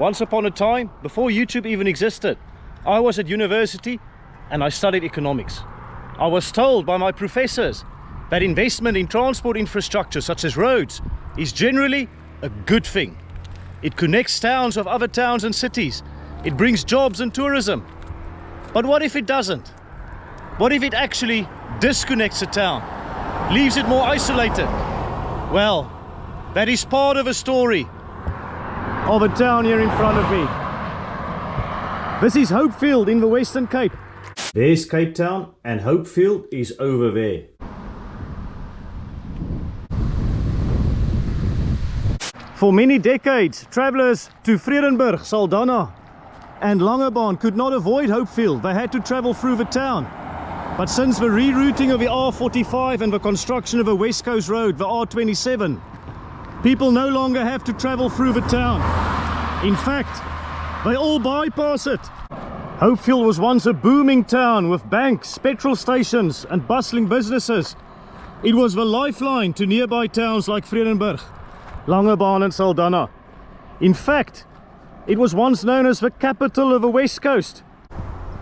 Once upon a time, before YouTube even existed, I was at university and I studied economics. I was told by my professors that investment in transport infrastructure such as roads is generally a good thing. It connects towns of other towns and cities. It brings jobs and tourism. But what if it doesn't? What if it actually disconnects a town, leaves it more isolated? Well, that is part of a story of a town here in front of me. This is Hopefield in the Western Cape. There's Cape Town and Hopefield is over there. For many decades, travellers to Vredenburg, Saldanha and Langebaan could not avoid Hopefield. They had to travel through the town. But since the rerouting of the R45 and the construction of a West Coast road, the R27, people no longer have to travel through the town. In fact, they all bypass it. Hopefield was once a booming town with banks, petrol stations and bustling businesses. It was the lifeline to nearby towns like Vredenburg, Langebaan and Saldanha. In fact, it was once known as the capital of the West Coast.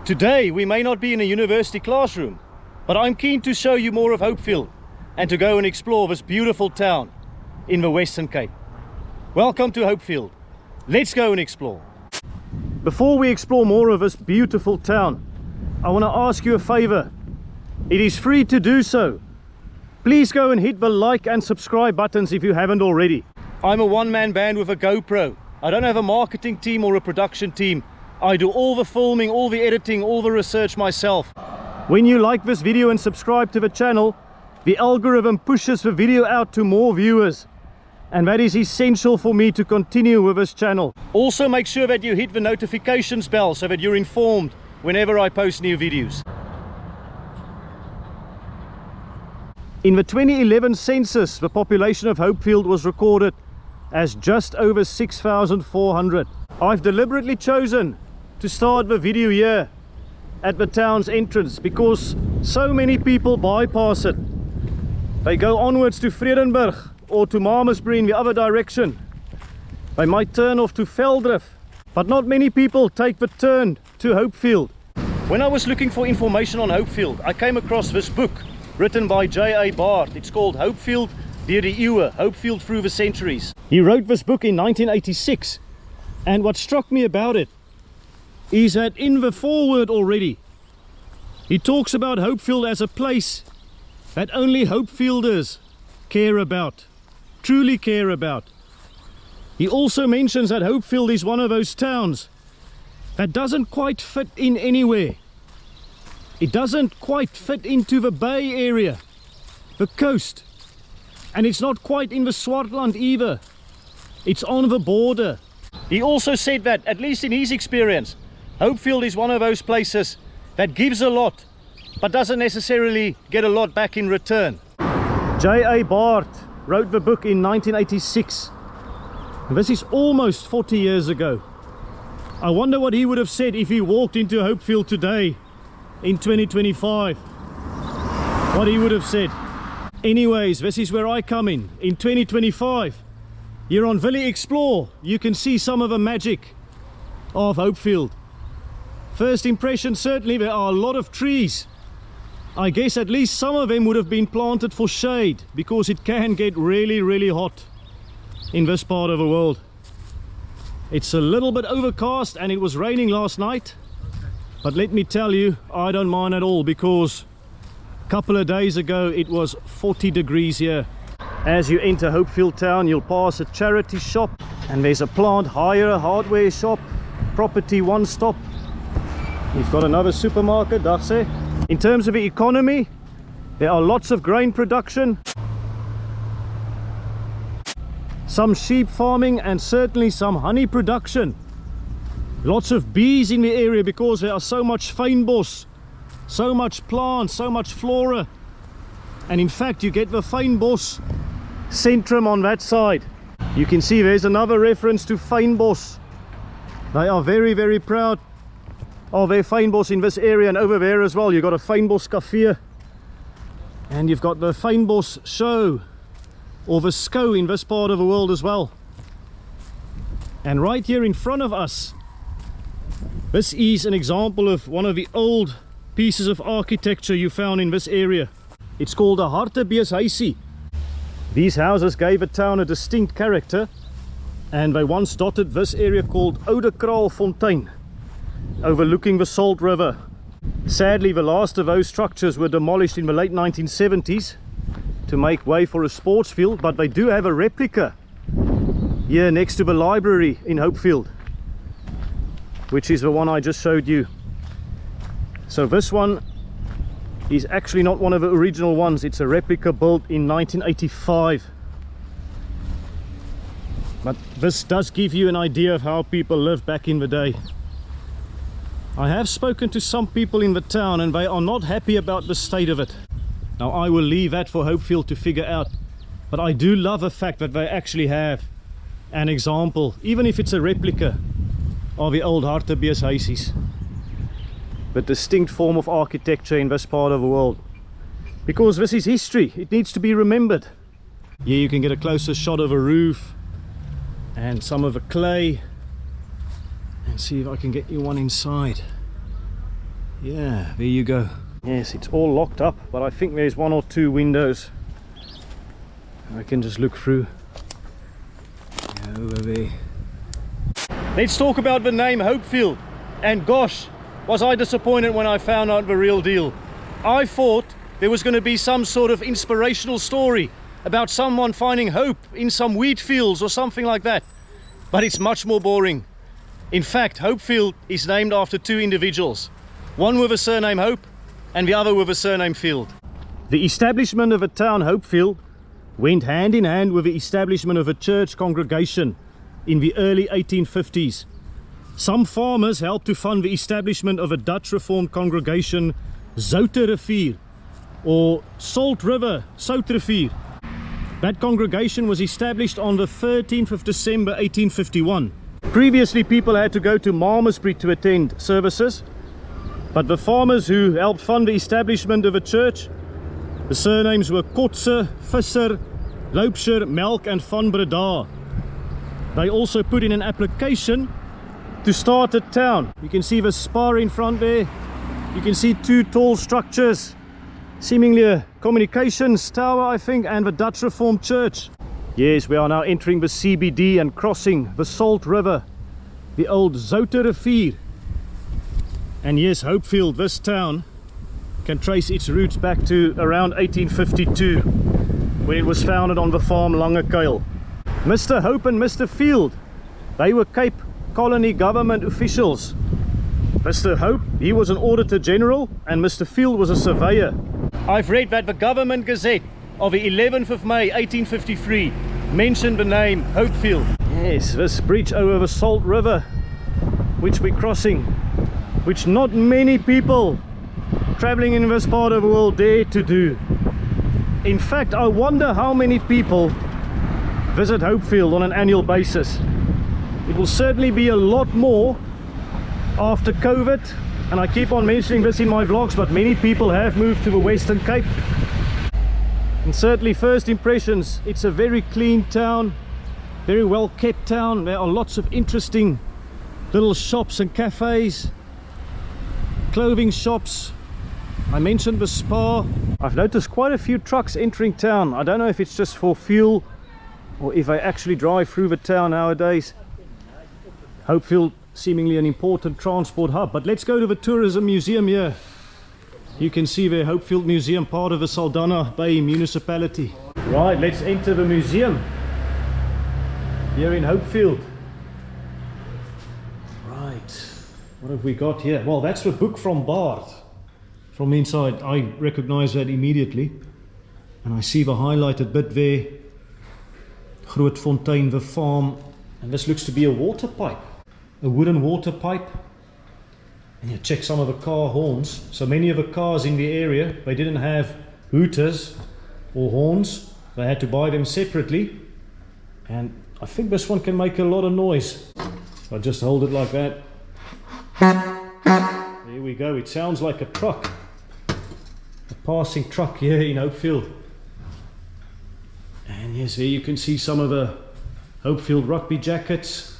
Today we may not be in a university classroom, but I'm keen to show you more of Hopefield and to go and explore this beautiful town in the Western Cape. Welcome to Hopefield. Let's go and explore. Before we explore more of this beautiful town, I want to ask you a favor. It is free to do so. Please go and hit the like and subscribe buttons if you haven't already. I'm a one-man band with a GoPro. I don't have a marketing team or a production team. I do all the filming, all the editing, all the research myself. When you like this video and subscribe to the channel, the algorithm pushes the video out to more viewers. And that is essential for me to continue with this channel. Also make sure that you hit the notifications bell so that you're informed whenever I post new videos. In the 2011 census, the population of Hopefield was recorded as just over 6,400. I've deliberately chosen to start the video here at the town's entrance because so many people bypass it. They go onwards to Vredenburg or to Mamasbury in the other direction. They might turn off to Veldrif, but not many people take the turn to Hopefield. When I was looking for information on Hopefield, I came across this book written by J.A. Baard. It's called Hopefield Deur Die Eeue, Hopefield Through the Centuries. He wrote this book in 1986, and what struck me about it is that in the foreword already, he talks about Hopefield as a place that only Hopefielders care about, truly care about. He also mentions that Hopefield is one of those towns that doesn't quite fit in anywhere. It doesn't quite fit into the Bay area, the coast, and it's not quite in the Swartland either. It's on the border. He also said that, at least in his experience, Hopefield is one of those places that gives a lot, but doesn't necessarily get a lot back in return. J.A. Baard wrote the book in 1986. This is almost 40 years ago. I wonder what he would have said if he walked into Hopefield today in 2025. What he would have said. Anyways, this is where I come in 2025. Here on Willie Explore, you can see some of the magic of Hopefield. First impression, certainly there are a lot of trees. I guess at least some of them would have been planted for shade, because it can get really hot in this part of the world. It's a little bit overcast and it was raining last night, but let me tell you, I don't mind at all, because a couple of days ago it was 40 degrees here. As you enter Hopefield town, you'll pass a charity shop, and there's a plant hire hardware shop, property one stop. You've got another supermarket, that's it. In terms of the economy, there are lots of grain production, some sheep farming, and certainly some honey production. Lots of bees in the area because there are so much fynbos, so much plants, so much flora. And in fact, you get the fynbos centrum on that side. You can see there's another reference to fynbos. They are very proud of their fynbos in this area, and over there as well you've got a fynbos cafe, and you've got the fynbos show, or the SCO in this part of the world as well. And right here in front of us, this is an example of one of the old pieces of architecture you found in this area. It's called a Hartebeeshuisie. These houses gave a town a distinct character, and they once dotted this area called Oude Kraalfontein, overlooking the Salt River. Sadly, the last of those structures were demolished in the late 1970s to make way for a sports field, but they do have a replica here next to the library in Hopefield, which is the one I just showed you. So this one is actually not one of the original ones. It's a replica built in 1985. But this does give you an idea of how people lived back in the day. I have spoken to some people in the town and they are not happy about the state of it. Now I will leave that for Hopefield to figure out, but I do love the fact that they actually have an example, even if it's a replica, of the old Hartebeeshuisies. The distinct form of architecture in this part of the world, because this is history. It needs to be remembered. Here you can get a closer shot of a roof and some of the clay, and see if I can get you one inside. Yeah, there you go. Yes, it's all locked up, but I think there's one or two windows I can just look through. Yeah, over there. Let's talk about the name Hopefield. And gosh, was I disappointed when I found out the real deal. I thought there was going to be some sort of inspirational story about someone finding hope in some wheat fields or something like that, but it's much more boring. In fact, Hopefield is named after two individuals, one with a surname Hope and the other with a surname Field. The establishment of a town, Hopefield, went hand in hand with the establishment of a church congregation in the early 1850s. Some farmers helped to fund the establishment of a Dutch Reformed congregation, Zouterivier, or Salt River, Soutrivier. That congregation was established on the 13th of December 1851. Previously, people had to go to Malmesbury to attend services, but the farmers who helped fund the establishment of a church, the surnames were Kotze, Visser, Loupscher, Melk and Van Breda. They also put in an application to start a town. You can see the spar in front there. You can see two tall structures, seemingly a communications tower, I think, and the Dutch Reformed Church. Yes, we are now entering the CBD and crossing the Salt River, the old Zouterivier. And yes, Hopefield, this town, can trace its roots back to around 1852, when it was founded on the farm Langebaan. Mr. Hope and Mr. Field, they were Cape Colony government officials. Mr. Hope, he was an Auditor General, and Mr. Field was a surveyor. I've read that the Government Gazette of the 11th of May 1853 mentioned the name Hopefield. Yes, this bridge over the Salt River, which we're crossing, which not many people traveling in this part of the world dare to do. In fact, I wonder how many people visit Hopefield on an annual basis. It will certainly be a lot more after COVID, and I keep on mentioning this in my vlogs, but many people have moved to the Western Cape. And certainly first impressions, it's a very clean town, very well kept town. There are lots of interesting little shops and cafes, clothing shops. I mentioned the spa. I've noticed quite a few trucks entering town. I don't know if it's just for fuel or if they actually drive through the town nowadays. Hopefield, seemingly an important transport hub. But let's go to the tourism museum here. You can see the Hopefield Museum, part of the Saldanha Bay municipality. Right, let's enter the museum here in Hopefield. Right, what have we got here? Well, that's the book from Baard. From inside, I recognize that immediately. And I see the highlighted bit there. Grootfontein, the farm. And this looks to be a water pipe. A wooden water pipe. And you check some of the car horns. So many of the cars in the area, they didn't have hooters or horns. They had to buy them separately. And I think this one can make a lot of noise. I'll just hold it like that. There we go. It sounds like a truck. A passing truck here in Hopefield. And yes, here you can see some of the Hopefield rugby jackets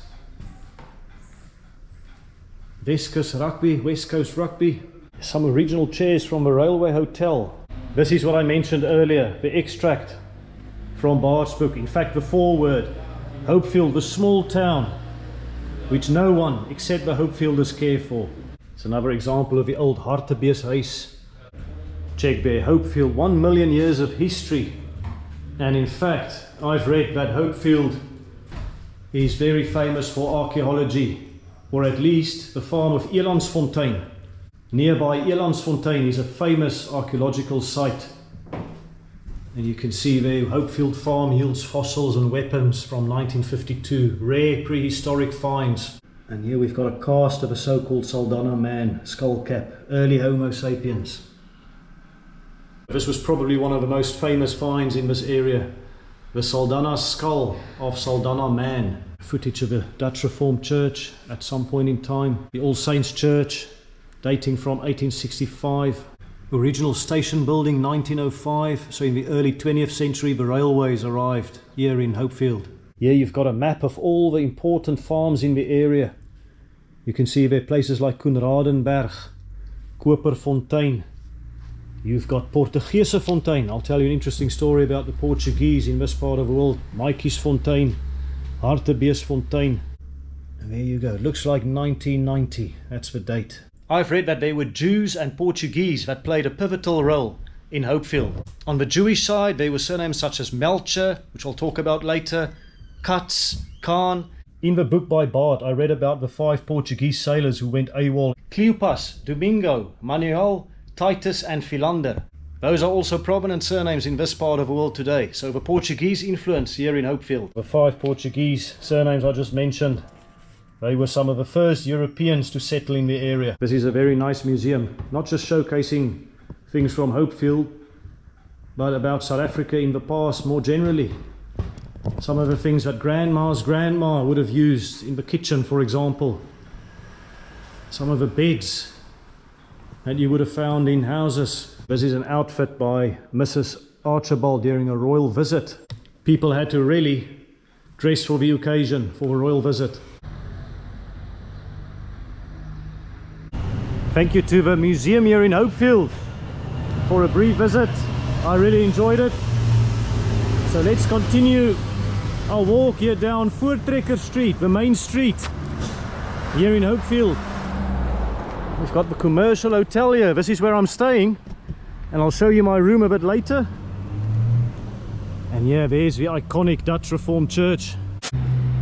West Coast Rugby. Some original chairs from the Railway Hotel. This is what I mentioned earlier, the extract from Baard's book. In fact, the foreword. Hopefield, the small town which no one except the Hopefielders care for. It's another example of the old Hartebeeshuis. Check there, Hopefield, 1 million years of history. And in fact, I've read that Hopefield is very famous for archaeology, or at least the farm of Elandsfontein. Nearby Elandsfontein is a famous archaeological site. And you can see there, Hopefield Farm yields fossils and weapons from 1952, rare prehistoric finds. And here we've got a cast of a so-called Saldanha man, skull cap, early Homo sapiens. This was probably one of the most famous finds in this area. The Saldanha skull of Saldanha man. Footage of a Dutch Reformed church at some point in time. The All Saints Church, dating from 1865. Original station building 1905. So in the early 20th century the railways arrived here in Hopefield. Here you've got a map of all the important farms in the area. You can see there places like Vredenburg, Koperfontein. You've got Portugesefontein. I'll tell you an interesting story about the Portuguese in this part of the world. Maatjiesfontein, Hartebeesfontein. And there you go. Looks like 1990. That's the date. I've read that there were Jews and Portuguese that played a pivotal role in Hopefield. On the Jewish side, there were surnames such as Melcher, which I'll talk about later, Katz, Khan. In the book by Baard, I read about the 5 Portuguese sailors who went AWOL. Cleopas, Domingo, Manuel, Titus and Philander. Those are also prominent surnames in this part of the world today. So the Portuguese influence here in Hopefield. The 5 Portuguese surnames I just mentioned, they were some of the first Europeans to settle in the area. This is a very nice museum, not just showcasing things from Hopefield, but about South Africa in the past more generally. Some of the things that grandma's grandma would have used in the kitchen, for example. Some of the beds that you would have found in houses. This is an outfit by Mrs. Archibald during a royal visit. People had to really dress for the occasion, for a royal visit. Thank you to the museum here in Hopefield for a brief visit. I really enjoyed it. So let's continue our walk here down Voortrekker Street, the main street here in Hopefield. We've got the commercial hotel here. This is where I'm staying, and I'll show you my room a bit later. And yeah, there's the iconic Dutch Reformed Church.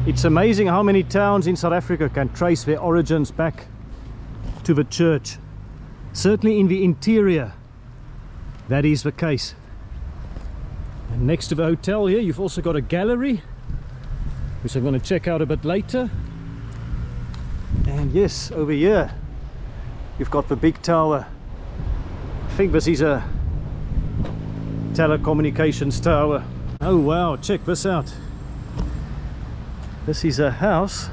It's amazing how many towns in South Africa can trace their origins back to the church. Certainly in the interior, that is the case. And next to the hotel here, you've also got a gallery, which I'm going to check out a bit later. And yes, over here, you've got the big tower. I think this is a telecommunications tower. Oh wow, check this out. This is a house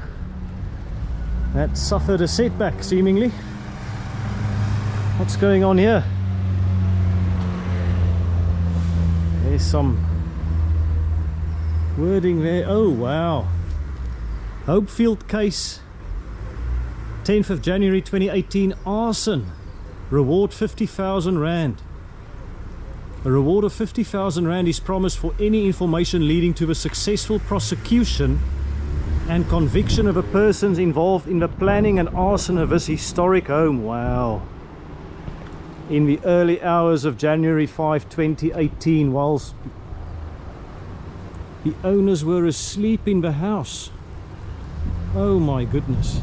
that suffered a setback, seemingly. What's going on here? There's some wording there. Oh wow. Hopefield case, 10th of January 2018, arson. Reward 50,000 Rand. A reward of 50,000 Rand is promised for any information leading to the successful prosecution and conviction of the persons involved in the planning and arson of this historic home. Wow. In the early hours of January 5, 2018, whilst the owners were asleep in the house. Oh my goodness.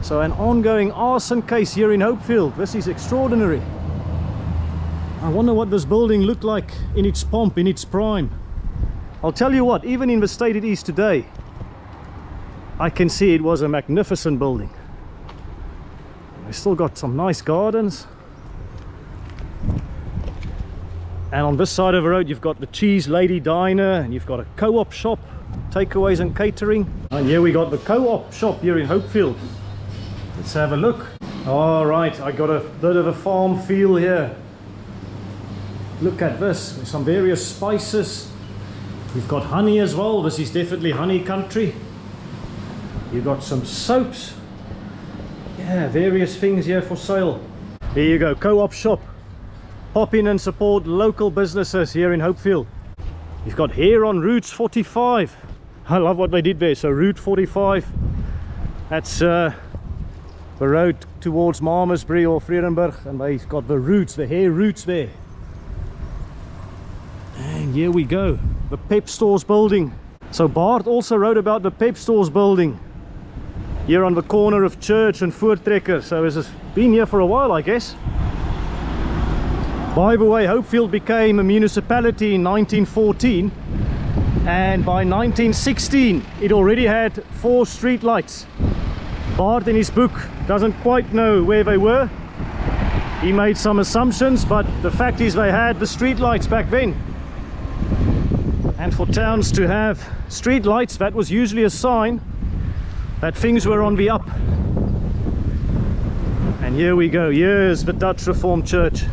So an ongoing arson case here in Hopefield. This is extraordinary. I wonder what this building looked like in its pomp, in its prime. I'll tell you what, even in the state it is today, I can see it was a magnificent building. We've still got some nice gardens. And on this side of the road you've got the Cheese Lady Diner, and you've got a co-op shop, takeaways and catering. And here we got the co-op shop here in Hopefield. Let's have a look. All right, I got a bit of a farm feel here. Look at this, there's some various spices. We've got honey as well. This is definitely honey country. You've got some soaps. Yeah, various things here for sale. There you go, co-op shop. Pop in and support local businesses here in Hopefield. You've got here on Route 45. I love what they did there. So Route 45, that's the road towards Malmesbury or Vredenburg, and they've got the routes, the hair routes there. And here we go, the Pep Stores building. So Baard also wrote about the Pep Stores building here on the corner of Church and Voortrekker. So it's been here for a while, I guess. By the way, Hopefield became a municipality in 1914, and by 1916 it already had 4 street lights. Baard in his book doesn't quite know where they were. He made some assumptions, but the fact is they had the street lights back then. And for towns to have street lights, that was usually a sign that things were on the up. And here we go, here's the Dutch Reformed Church.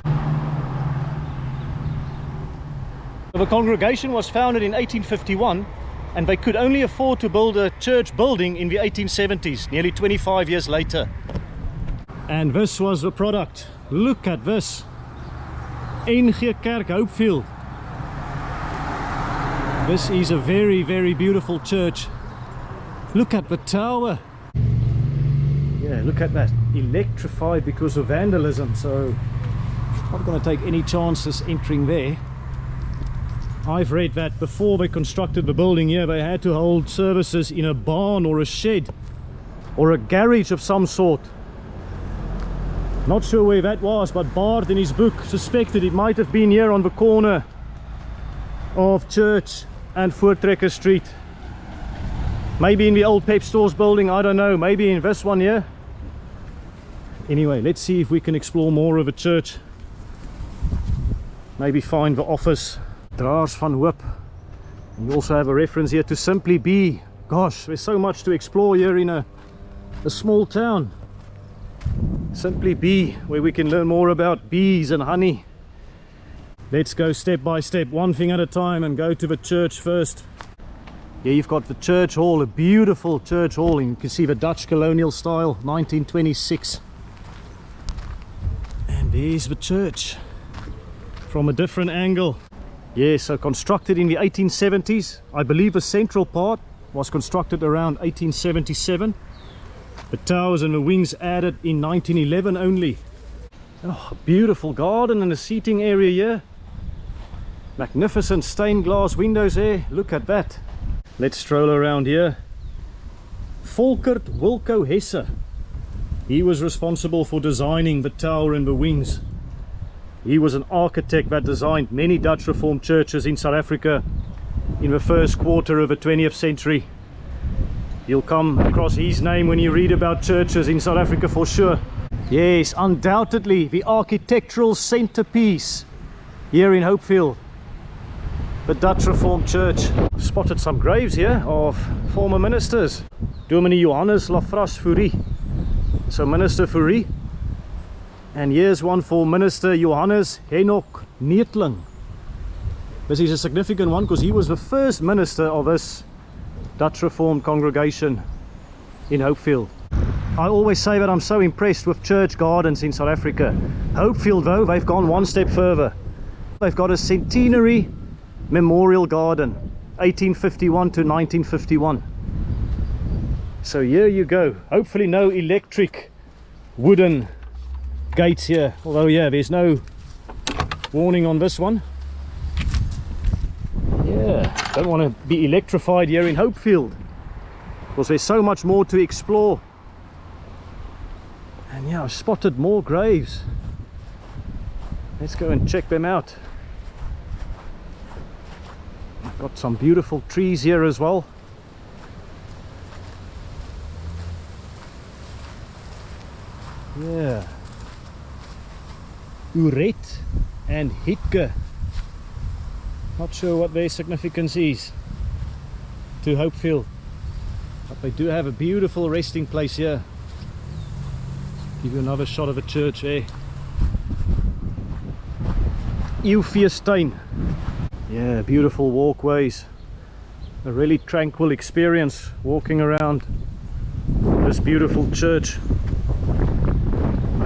The congregation was founded in 1851, and they could only afford to build a church building in the 1870s, nearly 25 years later. And this was the product. Look at this. NG Kerk Hopefield. This is a very, very beautiful church. Look at the tower. Yeah, look at that. Electrified because of vandalism, so not going to take any chances entering there. I've read that before they constructed the building here, they had to hold services in a barn or a shed or a garage of some sort. Not sure where that was, but Baard in his book suspected it might have been here on the corner of Church and Voortrekker Street. Maybe in the old Pep Stores building, I don't know, maybe in this one here. Anyway, let's see if we can explore more of a church. Maybe find the office. Draers van Hoop. And you also have a reference here to Simply Bee. Gosh, there's so much to explore here in a small town. Simply Bee, where we can learn more about bees and honey. Let's go step by step, one thing at a time, and go to the church first. Here you've got the church hall, a beautiful church hall, and you can see the Dutch colonial style, 1926. And there's the church from a different angle. Yes, so constructed in the 1870s. I believe the central part was constructed around 1877. The towers and the wings added in 1911 only. Oh, beautiful garden and a seating area here. Magnificent stained glass windows there. Look at that. Let's stroll around here. Volkert Wilco Hesse. He was responsible for designing the tower and the wings. He was an architect that designed many Dutch Reformed churches in South Africa in the first quarter of the 20th century. You'll come across his name when you read about churches in South Africa for sure. Yes, undoubtedly the architectural centerpiece here in Hopefield, the Dutch Reformed Church. I've spotted some graves here of former ministers. Dominee Johannes Lafras Fourie, so Minister Fourie. And here's one for Minister Johannes Henok Neetling. This is a significant one because he was the first minister of this Dutch Reformed congregation in Hopefield. I always say that I'm so impressed with church gardens in South Africa. Hopefield though, they've gone one step further. They've got a centenary memorial garden, 1851 to 1951. So here you go. Hopefully no electric wooden gates here, although yeah, there's no warning on this one. Yeah, don't want to be electrified here in Hopefield because there's so much more to explore. And yeah, I've spotted more graves. Let's go and check them out. I've got some beautiful trees here as well. Yeah, Uret and Hitke. Not sure what their significance is to Hopefield, but they do have a beautiful resting place here. Give you another shot of a church there. Eufeestein. Yeah, beautiful walkways. A really tranquil experience walking around this beautiful church.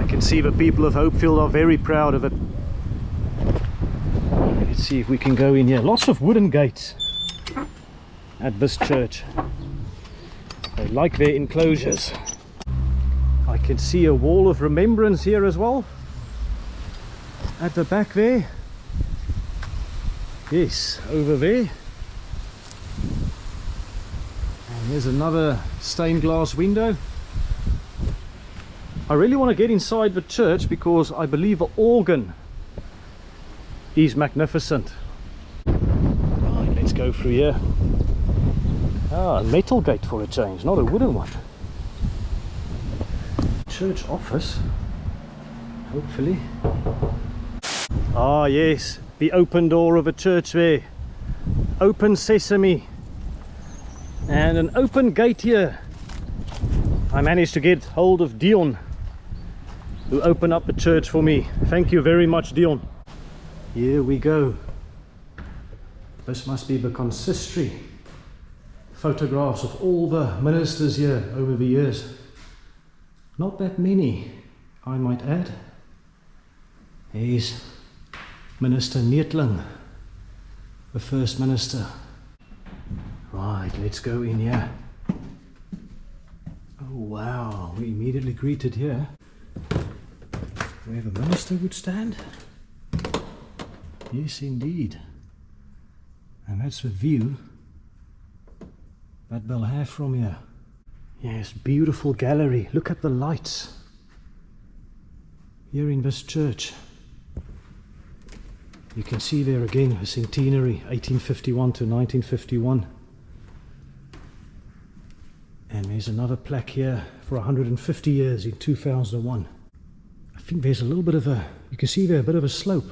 can see the people of Hopefield are very proud of it. Let's see if we can go in here. Lots of wooden gates at this church. They like their enclosures. I can see a wall of remembrance here as well. At the back there. Yes, over there. And here's another stained glass window. I really want to get inside the church because I believe the organ is magnificent. Right, let's go through here. Ah, a metal gate for a change, not a wooden one. Church office, hopefully. Ah yes, the open door of a church there. Open sesame. And an open gate here. I managed to get hold of Dion, who opened up the church for me. Thank you very much, Dion. Here we go. This must be the consistory. Photographs of all the ministers here over the years. Not that many, I might add. Here's Minister Neetling, the first minister. Right, let's go in here. Oh wow, we immediately greeted here where the minister would stand. Yes indeed. And that's the view that they'll have from here. Yes, beautiful gallery. Look at the lights here in this church. You can see there again the centenary, 1851 to 1951. And there's another plaque here for 150 years in 2001. I think there's a little bit of a, you can see there a bit of a slope.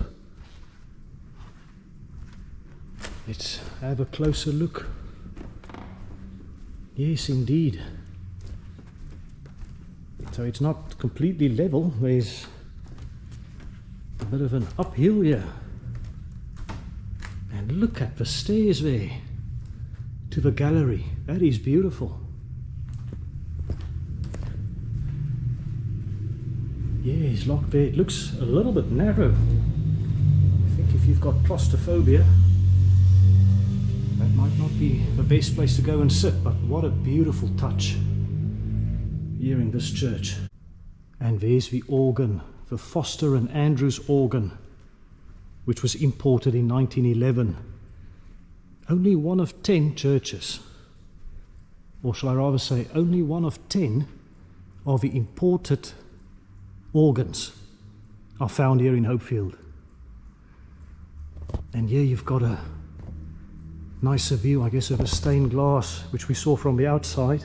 Let's have a closer look. Yes, indeed. So it's not completely level, there's a bit of an uphill here. And look at the stairs there to the gallery. That is beautiful. Yeah, it's locked there. It looks a little bit narrow. I think if you've got claustrophobia, that might not be the best place to go and sit, but what a beautiful touch here in this church. And there's the organ, the Foster and Andrews organ, which was imported in 1911. Only one of 10 churches, or shall I rather say only one of 10 of the imported organs are found here in Hopefield. And here you've got a nicer view, I guess, of a stained glass, which we saw from the outside.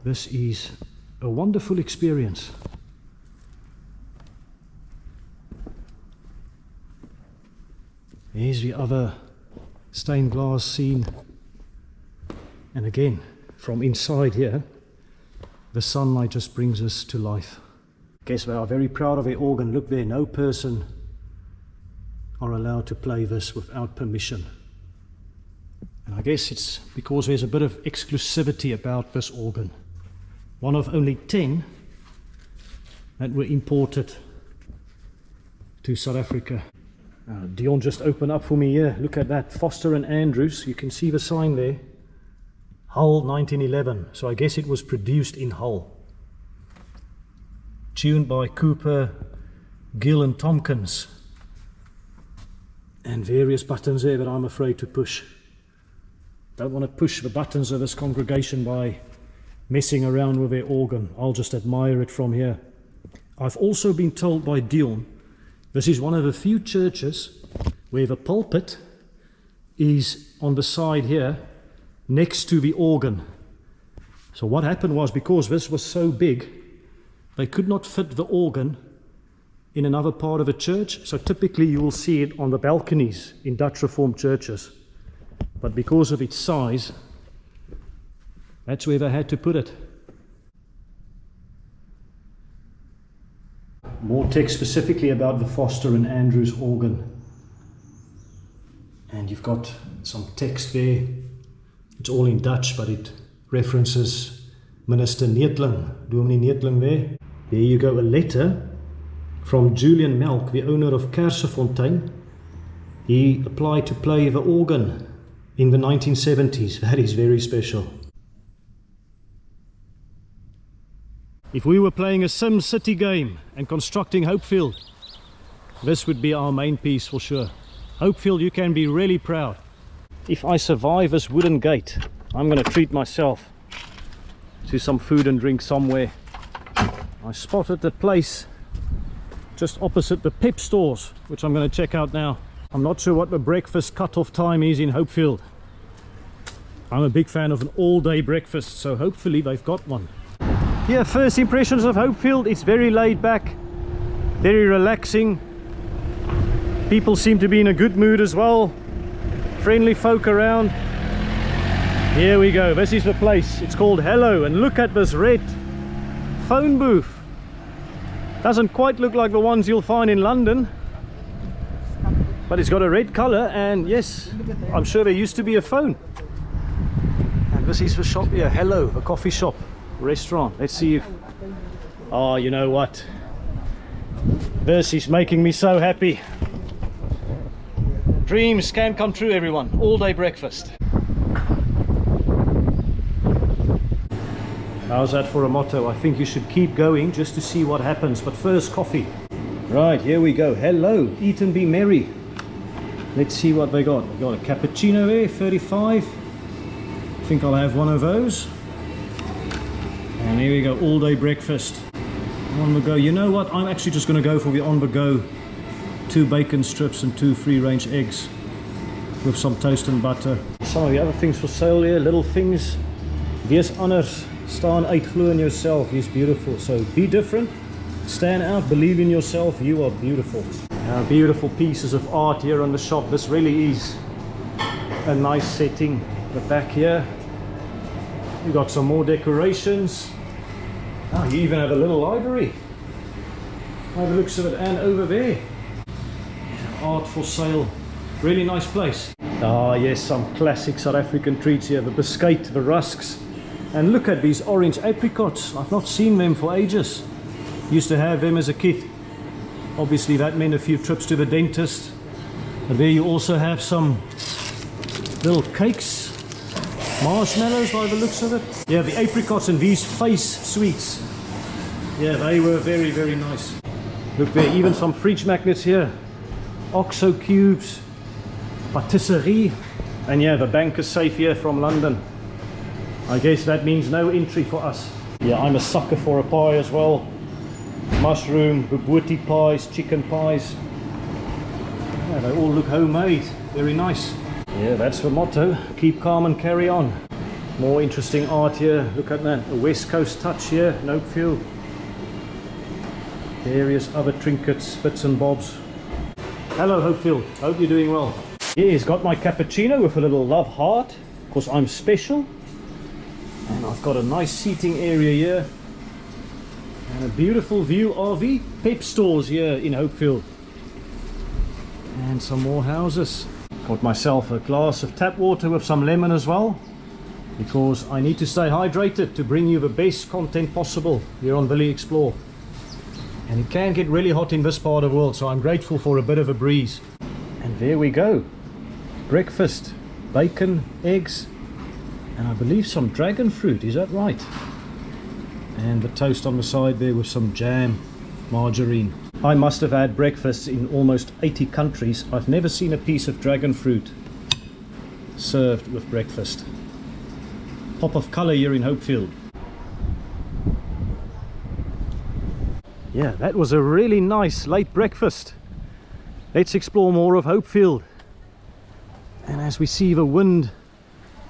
This is a wonderful experience. Here's the other stained glass scene. And again, from inside here, the sunlight just brings us to life. Guess we are very proud of the organ. Look there, no person are allowed to play this without permission. And I guess it's because there's a bit of exclusivity about this organ. One of only 10 that were imported to South Africa. Dion just opened up for me here. Look at that, Foster and Andrews. You can see the sign there. Hull 1911. So I guess it was produced in Hull. Tuned by Cooper, Gill and Tompkins. And various buttons there that I'm afraid to push. Don't want to push the buttons of this congregation by messing around with their organ. I'll just admire it from here. I've also been told by Dion, this is one of the few churches where the pulpit is on the side here next to the organ. So what happened was, because this was so big, they could not fit the organ in another part of a church. So typically you will see it on the balconies in Dutch Reformed churches. But because of its size, that's where they had to put it. More text specifically about the Foster and Andrews organ. And you've got some text there. It's all in Dutch, but it references Minister Neetling, Dominee Neetling there. There you go, a letter from Julian Melk, the owner of Kersefontein. He applied to play the organ in the 1970s. That is very special. If we were playing a Sim City game and constructing Hopefield, this would be our main piece for sure. Hopefield, you can be really proud. If I survive this wooden gate, I'm going to treat myself to some food and drink somewhere. I spotted the place just opposite the Pep stores, which I'm going to check out now. I'm not sure what the breakfast cut-off time is in Hopefield. I'm a big fan of an all-day breakfast, so hopefully they've got one. Yeah, first impressions of Hopefield, it's very laid back, very relaxing. People seem to be in a good mood as well. Friendly folk around. Here we go, this is the place. It's called Hello, and look at this red phone booth. Doesn't quite look like the ones you'll find in London, but it's got a red color, and yes, I'm sure there used to be a phone. And this is the shop here, Hello, a coffee shop. Restaurant. Let's see if... Oh, you know what? This is making me so happy. Dreams can come true, everyone. All day breakfast. How's that for a motto? I think you should keep going just to see what happens. But first, coffee. Right, here we go. Hello, eat and be merry. Let's see what they got. They got a cappuccino there, 35. I think I'll have one of those. And here we go, all day breakfast. On the go. You know what? I'm actually just going to go for the on the go. 2 bacon strips and 2 free range eggs with some toast and butter. Some of the other things for sale here, little things. Wees anders, staan uit, glo in yourself. He's beautiful. So be different, stand out, believe in yourself. You are beautiful. Beautiful pieces of art here on the shop. This really is a nice setting. The back here. We've got some more decorations. Oh, you even have a little library by the looks of it, and over there, art for sale. Really nice place. Ah yes, some classic South African treats here, the biscuit, the rusks, and look at these orange apricots. I've not seen them for ages. Used to have them as a kid. Obviously that meant a few trips to the dentist. And there you also have some little cakes. Marshmallows by the looks of it. Yeah, the apricots and these face sweets. Yeah, they were very, very nice. Look there, even some fridge magnets here. Oxo cubes, patisserie, and yeah, the banker's safe here from London. I guess that means no entry for us. Yeah, I'm a sucker for a pie as well. Mushroom, bobotie pies, chicken pies. Yeah, they all look homemade. Very nice. Yeah, that's the motto. Keep calm and carry on. More interesting art here. Look at that. A West Coast touch here in Hopefield. Various other trinkets, bits and bobs. Hello Hopefield. Hope you're doing well. Yes, got my cappuccino with a little love heart, because I'm special. And I've got a nice seating area here. And a beautiful view of the Pep stores here in Hopefield. And some more houses. Got myself a glass of tap water with some lemon as well, because I need to stay hydrated to bring you the best content possible here on Willie Explore. And it can get really hot in this part of the world, so I'm grateful for a bit of a breeze. And there we go. Breakfast, bacon, eggs, and I believe some dragon fruit, is that right? And the toast on the side there with some jam, margarine. I must have had breakfasts in almost 80 countries. I've never seen a piece of dragon fruit served with breakfast. Pop of colour here in Hopefield. Yeah, that was a really nice late breakfast. Let's explore more of Hopefield. And as we see the wind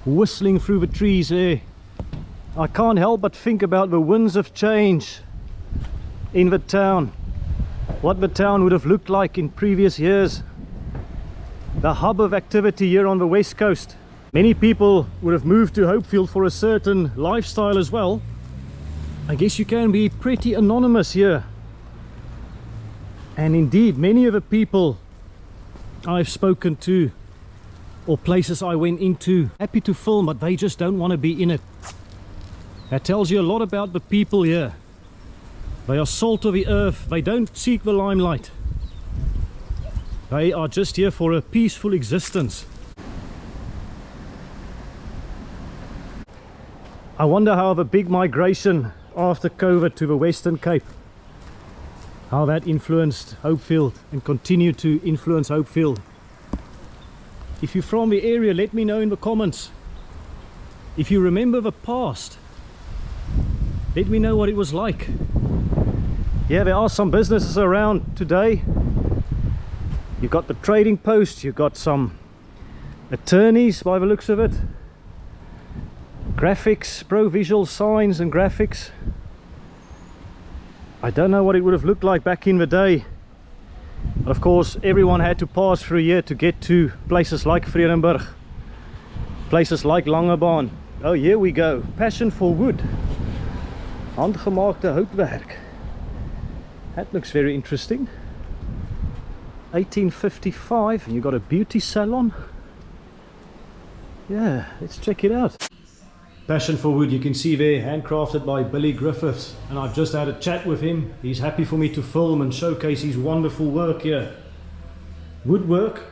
whistling through the trees there, I can't help but think about the winds of change in the town. What the town would have looked like in previous years. The hub of activity here on the west coast. Many people would have moved to Hopefield for a certain lifestyle as well. I guess you can be pretty anonymous here. And indeed, many of the people I've spoken to, or places I went into, happy to film, but they just don't want to be in it. That tells you a lot about the people here. They are salt of the earth. They don't seek the limelight. They are just here for a peaceful existence. I wonder how the big migration after COVID to the Western Cape, how that influenced Hopefield and continued to influence Hopefield. If you're from the area, let me know in the comments. If you remember the past, let me know what it was like. Yeah, there are some businesses around today. You've got the trading post, you've got some attorneys by the looks of it, graphics, pro visual signs and graphics. I don't know what it would have looked like back in the day. But of course, everyone had to pass through here to get to places like Vredenburg, places like Langebaan. Oh, here we go. Passion for wood. Handgemaakte houtwerk. That looks very interesting. 1855, and you've got a beauty salon. Yeah, let's check it out. Passion for wood, you can see there, handcrafted by Billy Griffiths, and I've just had a chat with him. He's happy for me to film and showcase his wonderful work here. Woodwork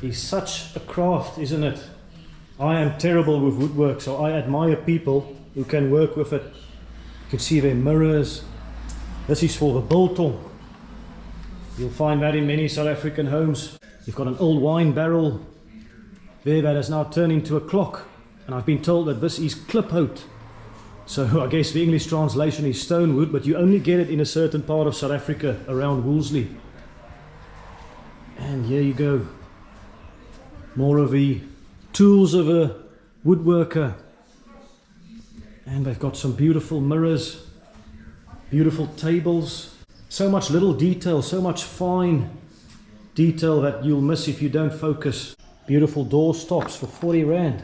is such a craft, isn't it? I am terrible with woodwork, so I admire people who can work with it. You can see their mirrors. This is for the biltong. You'll find that in many South African homes. You've got an old wine barrel there that has now turned into a clock. And I've been told that this is kliphout. So I guess the English translation is stone wood, but you only get it in a certain part of South Africa around Woolsley. And here you go. More of the tools of a woodworker. And they've got some beautiful mirrors, beautiful tables. So much little detail, so much fine detail that you'll miss if you don't focus. Beautiful door stops for 40 Rand.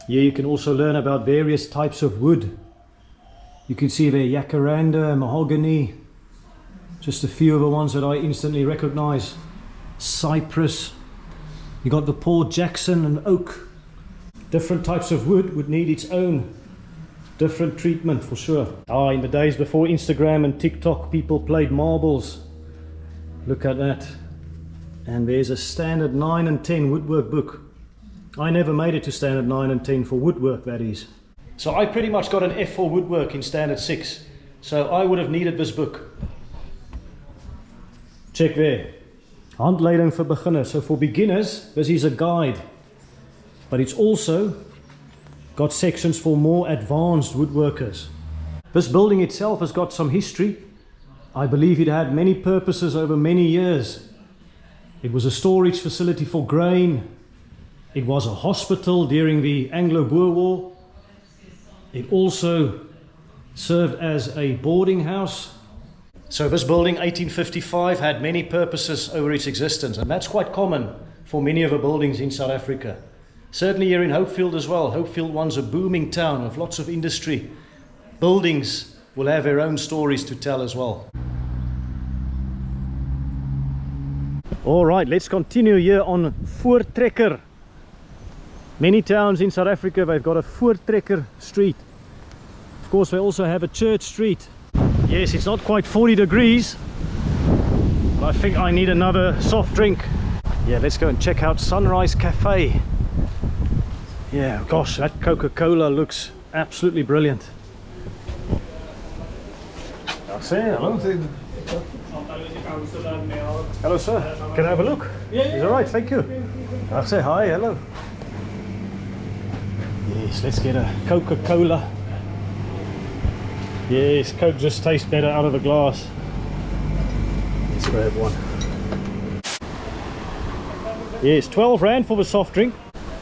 Here you can also learn about various types of wood. You can see there jacaranda, mahogany, just a few of the ones that I instantly recognize. Cypress, you got the Port Jackson and oak. Different types of wood would need its own different treatment for sure. In the days before Instagram and TikTok, people played marbles. Look at that. And there's a standard 9 and 10 woodwork book. I never made it to standard 9 and 10 for woodwork, that is. So I pretty much got an F for woodwork in standard 6. So I would have needed this book. Check there. Handleiding for beginners. So for beginners, this is a guide. But it's also got sections for more advanced woodworkers. This building itself has got some history. I believe it had many purposes over many years. It was a storage facility for grain. It was a hospital during the Anglo-Boer War. It also served as a boarding house. So this building, 1855, had many purposes over its existence, and that's quite common for many of the buildings in South Africa. Certainly here in Hopefield as well. Hopefield one's a booming town with lots of industry. Buildings will have their own stories to tell as well. All right, let's continue here on Voortrekker. Many towns in South Africa, they've got a Voortrekker street. Of course, they also have a church street. Yes, it's not quite 40 degrees, but I think I need another soft drink. Yeah, let's go and check out Sunrise Cafe. Yeah, gosh, that Coca-Cola looks absolutely brilliant. Hello. Hello, sir. Can I have a look? Yeah. Is all right, thank you. I'll say hi, hello. Yes, let's get a Coca-Cola. Yes, Coke just tastes better out of a glass. Let's grab one. Yes, 12 Rand for the soft drink.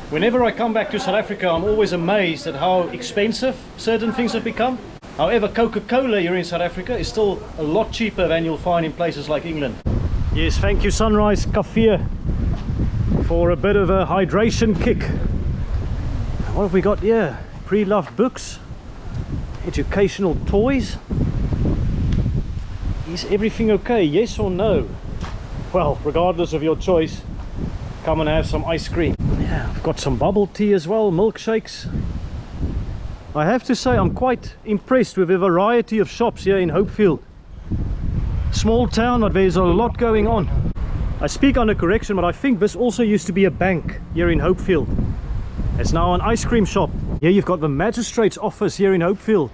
Whenever I come back to South Africa, I'm always amazed at how expensive certain things have become. However, Coca-Cola here in South Africa is still a lot cheaper than you'll find in places like England. Yes, thank you Sunrise Cafe for a bit of a hydration kick. What have we got here? Pre-loved books, educational toys. Is everything okay? Yes or no? Well, regardless of your choice, come and have some ice cream. Yeah, I've got some bubble tea as well, milkshakes. I have to say I'm quite impressed with the variety of shops here in Hopefield. Small town, but there's a lot going on. I speak under correction, but I think this also used to be a bank here in Hopefield. It's now an ice cream shop. Here you've got the magistrate's office here in Hopefield.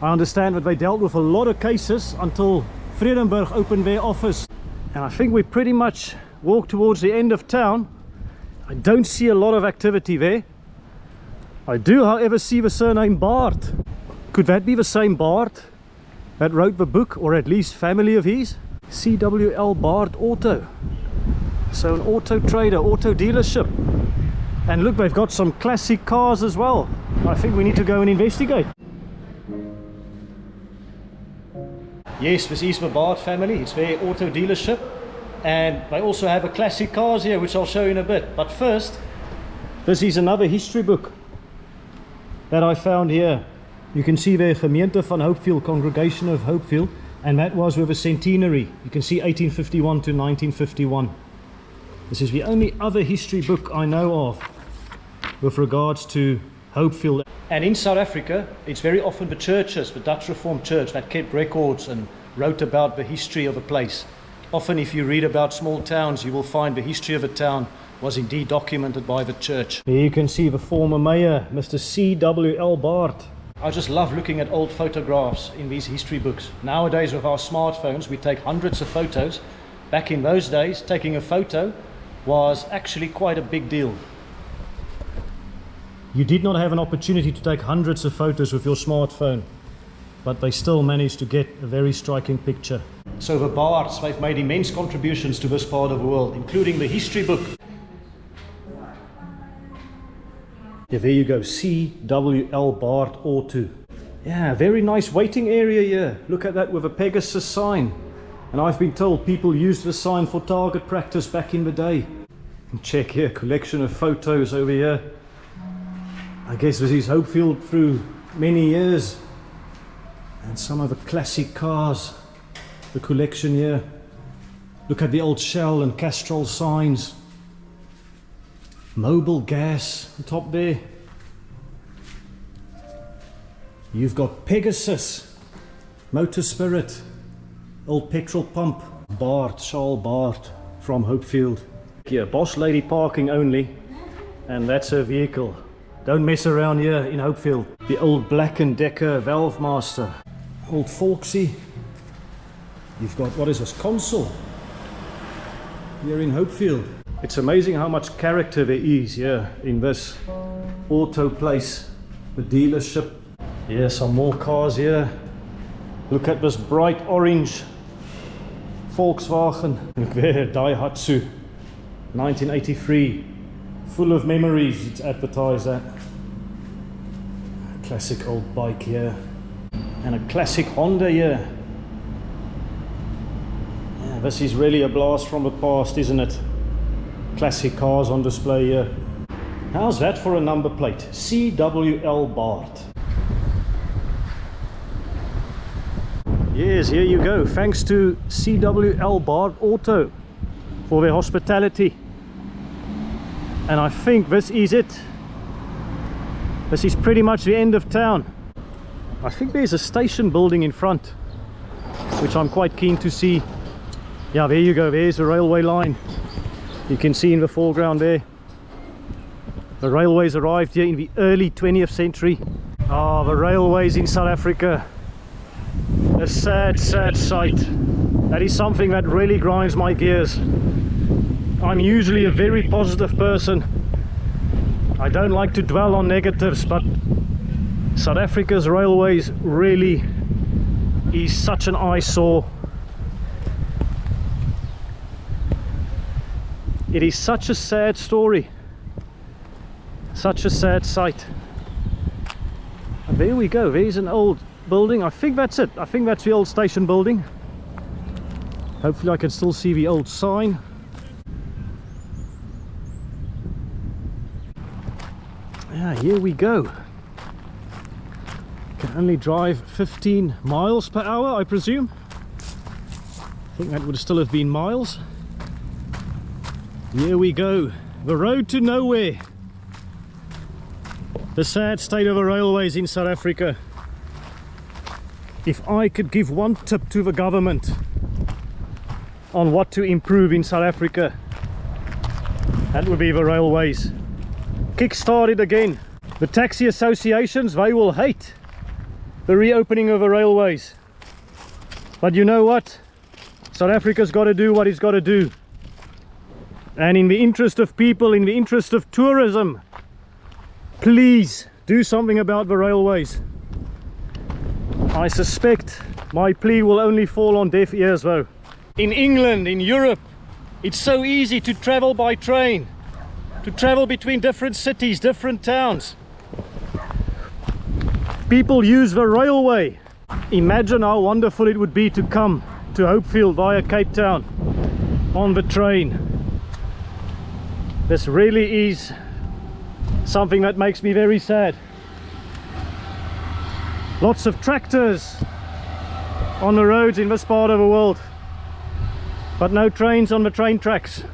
I understand that they dealt with a lot of cases until Vredenburg opened their office. And I think we pretty much walk towards the end of town. I don't see a lot of activity there. I do, however, see the surname Baard. Could that be the same Baard that wrote the book, or at least family of his? CWL Baard Auto. So an auto trader, auto dealership. And look, they've got some classic cars as well. I think we need to go and investigate. Yes, this is the Baard family. It's their auto dealership. And they also have a classic cars here, which I'll show you in a bit. But first, this is another history book that I found here. You can see there, Gemeente van Hopefield, Congregation of Hopefield. And that was with a centenary. You can see 1851 to 1951. This is the only other history book I know of with regards to Hopefield. And in South Africa, it's very often the churches, the Dutch Reformed Church, that kept records and wrote about the history of a place. Often if you read about small towns, you will find the history of a town was indeed documented by the church. Here you can see the former mayor, Mr. CWL Baard. I just love looking at old photographs in these history books. Nowadays with our smartphones, we take hundreds of photos. Back in those days, taking a photo was actually quite a big deal. You did not have an opportunity to take hundreds of photos with your smartphone, but they still managed to get a very striking picture. So the Baards, they've made immense contributions to this part of the world, including the history book. Yeah, there you go, CWL Baard Auto. Yeah, very nice waiting area here. Look at that with a Pegasus sign. And I've been told people used the sign for target practice back in the day. And check here, collection of photos over here. I guess this is Hopefield through many years. And some of the classic cars, the collection here. Look at the old Shell and Castrol signs. Mobil gas on top there. You've got Pegasus, Motor Spirit, old petrol pump, Baard, Charles Baard from Hopefield. Here, boss lady parking only, and that's her vehicle. Don't mess around here in Hopefield. The old Black & Decker Valve Master, old Forksy. You've got, what is this, console here in Hopefield. It's amazing how much character there is here in this auto place, the dealership. Yeah, some more cars here. Look at this bright orange Volkswagen. Look there, Daihatsu, 1983. Full of memories, it's advertised that. Classic old bike here. And a classic Honda here. Yeah, this is really a blast from the past, isn't it? Classic cars on display here. How's that for a number plate? CWL Baard. Yes, here you go. Thanks to CWL Baard Auto for their hospitality. And I think this is it. This is pretty much the end of town. I think there's a station building in front, which I'm quite keen to see. Yeah, there you go. There's the railway line. You can see in the foreground there. The railways arrived here in the early 20th century. Ah, the railways in South Africa. A sad, sad sight. That is something that really grinds my gears. I'm usually a very positive person. I don't like to dwell on negatives, but South Africa's railways really is such an eyesore. It is such a sad story, such a sad sight. And there we go, there's an old building. I think that's it. I think that's the old station building. Hopefully I can still see the old sign. Yeah, here we go. Can only drive 15 miles per hour, I presume. I think that would still have been miles. Here we go, the road to nowhere. The sad state of the railways in South Africa. If I could give one tip to the government on what to improve in South Africa, that would be the railways. Kick-start it again. The taxi associations, they will hate the reopening of the railways. But you know what? South Africa's got to do what it's got to do. And in the interest of people, in the interest of tourism, please do something about the railways. I suspect my plea will only fall on deaf ears though. In England, in Europe, it's so easy to travel by train, to travel between different cities, different towns. People use the railway. Imagine how wonderful it would be to come to Hopefield via Cape Town on the train. This really is something that makes me very sad. Lots of tractors on the roads in this part of the world, but no trains on the train tracks.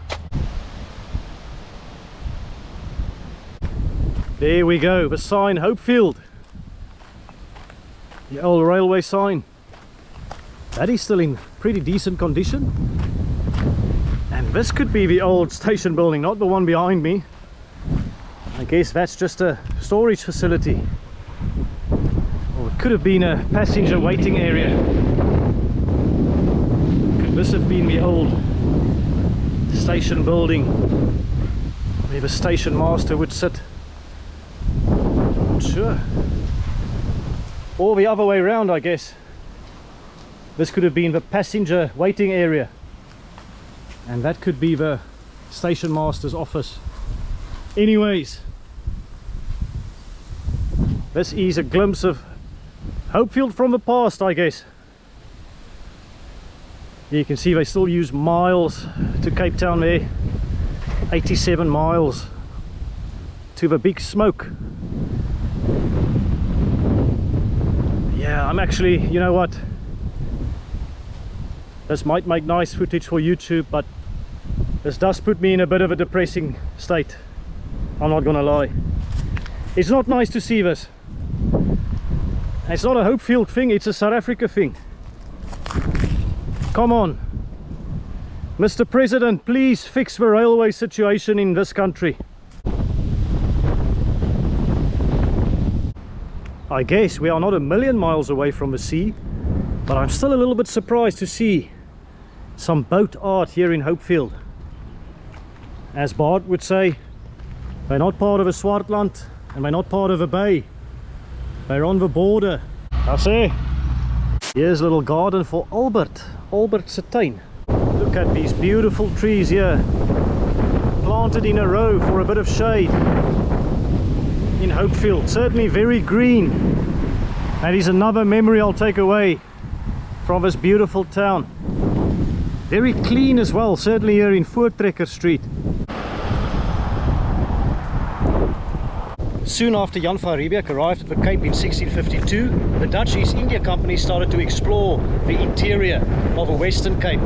There we go, the sign Hopefield. The old railway sign. That is still in pretty decent condition. And this could be the old station building, not the one behind me. I guess that's just a storage facility. Or it could have been a passenger waiting area. Could this have been the old station building where the station master would sit? Not sure. Or the other way around, I guess. This could have been the passenger waiting area. And that could be the station master's office. Anyways, this is a glimpse of Hopefield from the past, I guess. You can see they still use miles to Cape Town there. 87 miles to the big smoke. Yeah, I'm actually, you know what? This might make nice footage for YouTube, but this does put me in a bit of a depressing state. I'm not gonna lie. It's not nice to see this. It's not a Hopefield thing, it's a South Africa thing. Come on. Mr. President, please fix the railway situation in this country. I guess we are not a million miles away from the sea, but I'm still a little bit surprised to see some boat art here in Hopefield. As Baard would say, they're not part of a Swartland and they're not part of a bay. They're on the border. I say, here's a little garden for Albert Satijn. Look at these beautiful trees here, planted in a row for a bit of shade in Hopefield. Certainly very green. That is another memory I'll take away from this beautiful town. Very clean as well, certainly here in Voortrekker Street. Soon after Jan van Riebeeck arrived at the Cape in 1652, the Dutch East India Company started to explore the interior of the Western Cape.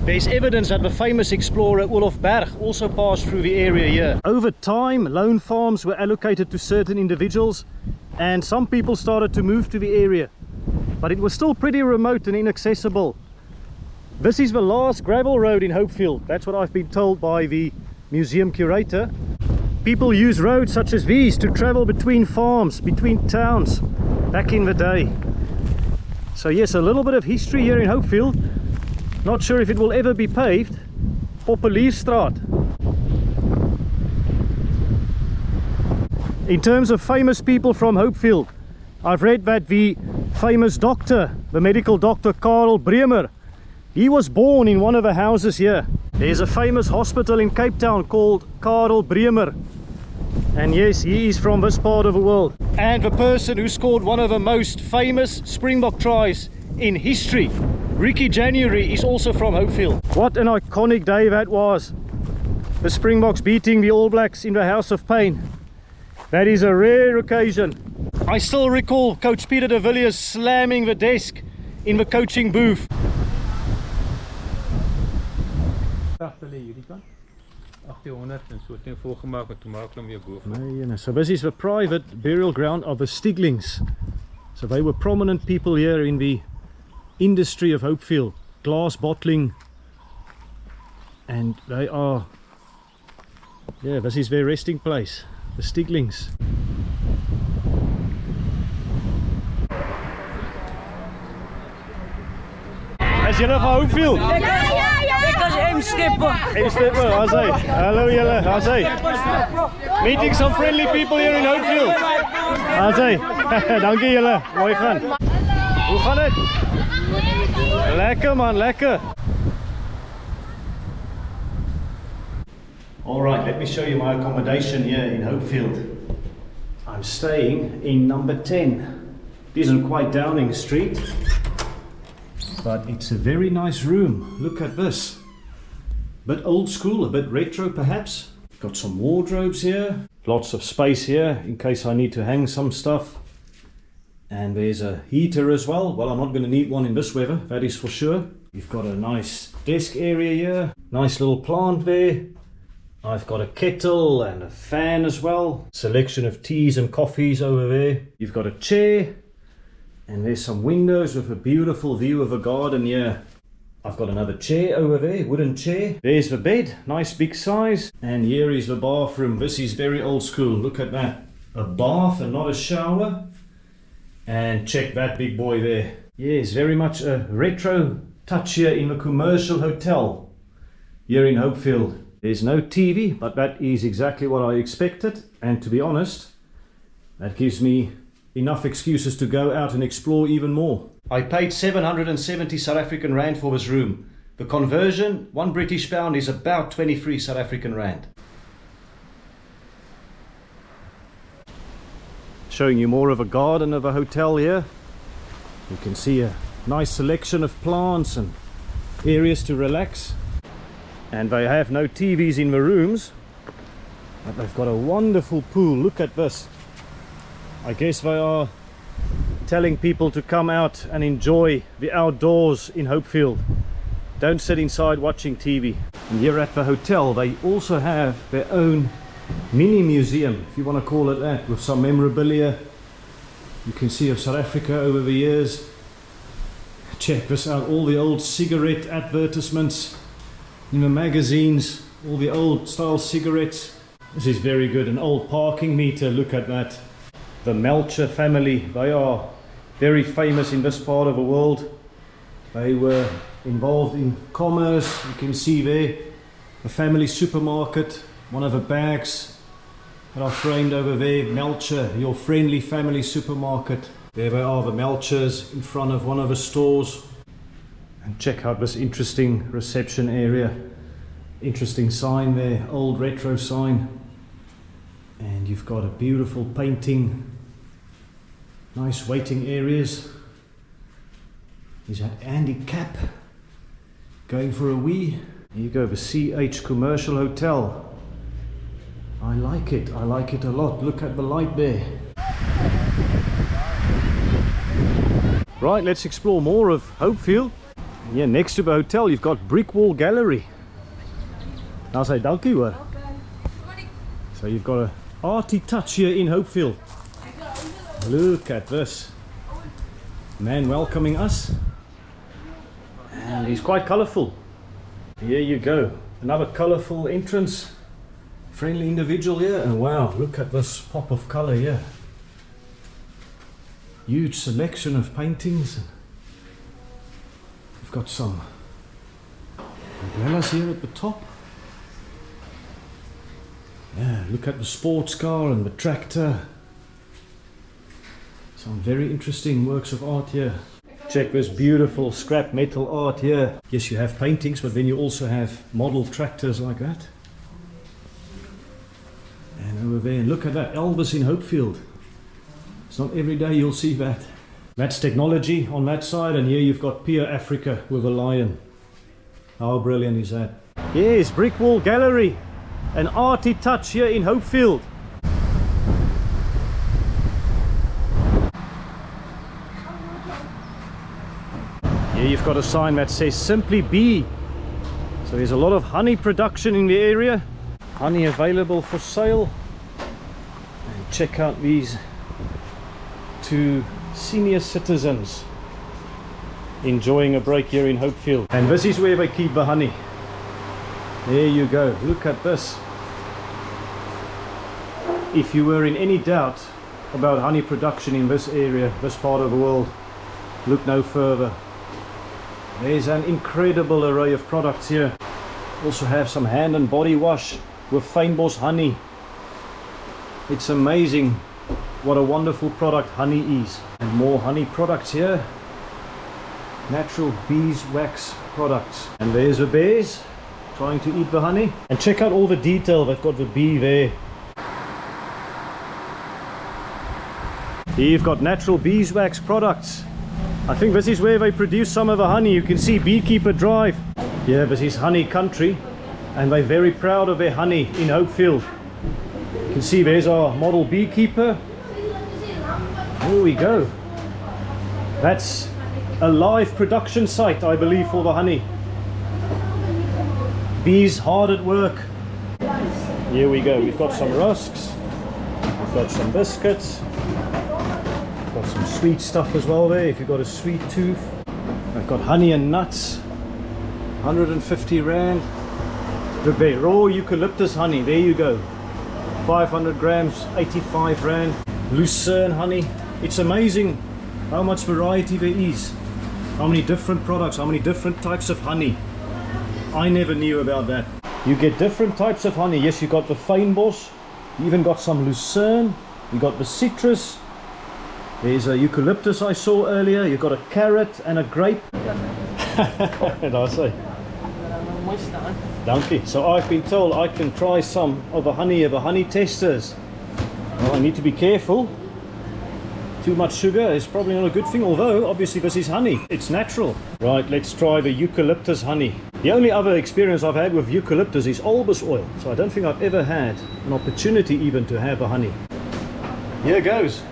There's evidence that the famous explorer Olaf Berg also passed through the area here. Over time, loan farms were allocated to certain individuals and some people started to move to the area. But it was still pretty remote and inaccessible. This is the last gravel road in Hopefield. That's what I've been told by the museum curator. People use roads such as these to travel between farms, between towns, back in the day. So yes, a little bit of history here in Hopefield. Not sure if it will ever be paved. Populierstraat. In terms of famous people from Hopefield, I've read that the famous doctor, the medical doctor Karel Bremer, he was born in one of the houses here. There's a famous hospital in Cape Town called Karel Bremer. And yes, he is from this part of the world. And the person who scored one of the most famous Springbok tries in history, Ricky January, is also from Hopefield. What an iconic day that was. The Springboks beating the All Blacks in the House of Pain. That is a rare occasion. I still recall Coach Peter de Villiers slamming the desk in the coaching booth. 1800 en so het nie volgemaak en toe maak hulle hom weer bo. Nee, so this is the private burial ground of the Stieglings. So they were prominent people here in the industry of Hopefield, glass bottling, and they are, yeah, this is their resting place, the Stieglings. Is julle van Hopefield? Ek is M-stepper. M-stepper, how's hy? Hallo julle, how's hy? Meeting some friendly people here in Hopefield. How's hy? Dankie julle, mooi gaan. Hoe gaan het? Lekker man, lekker. Alright, let me show you my accommodation here in Hopefield. I'm staying in number 10. It isn't quite Downing Street, but it's a very nice room. Look at this. A bit old school, a bit retro perhaps. Got some wardrobes here. Lots of space here in case I need to hang some stuff. And there's a heater as well. Well, I'm not going to need one in this weather, that is for sure. You've got a nice desk area here. Nice little plant there. I've got a kettle and a fan as well. Selection of teas and coffees over there. You've got a chair. And there's some windows with a beautiful view of a garden here. I've got another chair over there, wooden chair. There's the bed, nice big size. And here is the bathroom. This is very old school. Look at that. A bath and not a shower. And check that big boy there. Yes, very much a retro touch here in the commercial hotel here in Hopefield. There's no TV, but that is exactly what I expected. And to be honest, that gives me enough excuses to go out and explore even more. I paid 770 South African Rand for this room. The conversion, £1 British is about 23 South African Rand. Showing you more of a garden of a hotel here. You can see a nice selection of plants and areas to relax. And they have no TVs in the rooms, but they've got a wonderful pool. Look at this. I guess they are telling people to come out and enjoy the outdoors in Hopefield. Don't sit inside watching TV. And here at the hotel they also have their own mini museum, if you want to call it that, with some memorabilia you can see of South Africa over the years. Check this out, all the old cigarette advertisements in the magazines, all the old style cigarettes. This is very good. An old parking meter, look at that. The Melcher family, they are very famous in this part of the world. They were involved in commerce. You can see there a family supermarket, one of the bags that are framed over there, Melcher, your friendly family supermarket. There they are, the Melchers, in front of one of the stores. And check out this interesting reception area. Interesting sign there, old retro sign. And you've got a beautiful painting. Nice waiting areas. Is that Andy Cap going for a wee? Here you go, the CH Commercial Hotel. I like it a lot. Look at the light there. Right, let's explore more of Hopefield. Yeah, next to the hotel you've got Brick Wall Gallery. Now say dankie hoor. So you've got a arty touch here in Hopefield. Look at this. Man welcoming us. And he's quite colourful. Here you go. Another colourful entrance. Friendly individual here. And wow, look at this pop of colour here. Huge selection of paintings. We've got some umbrellas here at the top. Yeah, look at the sports car and the tractor. Some very interesting works of art here. Check this beautiful scrap metal art here. Yes, you have paintings, but then you also have model tractors like that. And over there, look at that, Elvis in Hopefield. It's not every day you'll see that. That's technology on that side, and here you've got Pier Africa with a lion. How brilliant is that? Yes, Brick Wall Gallery. An arty touch here in Hopefield. Here you've got a sign that says Simply Bee. So there's a lot of honey production in the area. honey available for sale. And check out these two senior citizens enjoying a break here in Hopefield. And this is where they keep the honey. There you go, look at this. If you were in any doubt about honey production in this area, this part of the world, look no further. There's an incredible array of products here. Also have some hand and body wash with fynbos honey. It's amazing what a wonderful product honey is. And more honey products here. Natural beeswax products. And there's the bears trying to eat the honey. And check out all the detail. They've got the bee there. Here you've got natural beeswax products. I think this is where they produce some of the honey. You can see Beekeeper Drive. Yeah, this is honey country, and they're very proud of their honey in Hopefield. You can see there's our model beekeeper. There we go. That's a live production site, I believe, for the honey. Bees hard at work. Here we go. We've got some rusks. We've got some biscuits. Got some sweet stuff as well there if you've got a sweet tooth. I've got honey and nuts, 150 rand. Look there, raw eucalyptus honey, there you go, 500 grams, 85 rand. Lucerne honey. It's amazing how much variety there is, how many different products, how many different types of honey. I never knew about that. You get different types of honey. Yes, you got the fynbos, you even got some lucerne, you got the citrus. There's a eucalyptus I saw earlier. You've got a carrot and a grape. What did I say? Donkey. So I've been told I can try some of the honey testers. Well, I need to be careful. Too much sugar is probably not a good thing, although obviously this is honey. It's natural. Right, let's try the eucalyptus honey. The only other experience I've had with eucalyptus is albus oil. So I don't think I've ever had an opportunity even to have a honey. Here goes.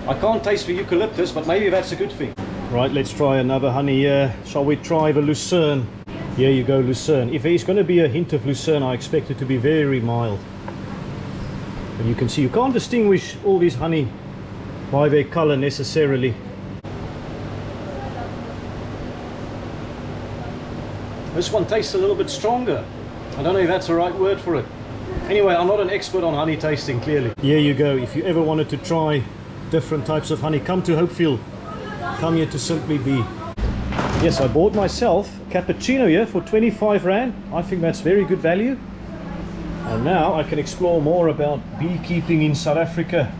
I can't taste the eucalyptus, but maybe that's a good thing. Right, let's try another honey here. Shall we try the lucerne? Here you go, lucerne. If there's going to be a hint of lucerne, I expect it to be very mild. And you can see you can't distinguish all these honey by their color necessarily. This one tastes a little bit stronger. I don't know if that's the right word for it. Anyway, I'm not an expert on honey tasting, clearly. Here you go. If you ever wanted to try different types of honey, come to Hopefield. Come here to Simply Bee. Yes, I bought myself a cappuccino here for 25 rand. I think that's very good value. And now I can explore more about beekeeping in South Africa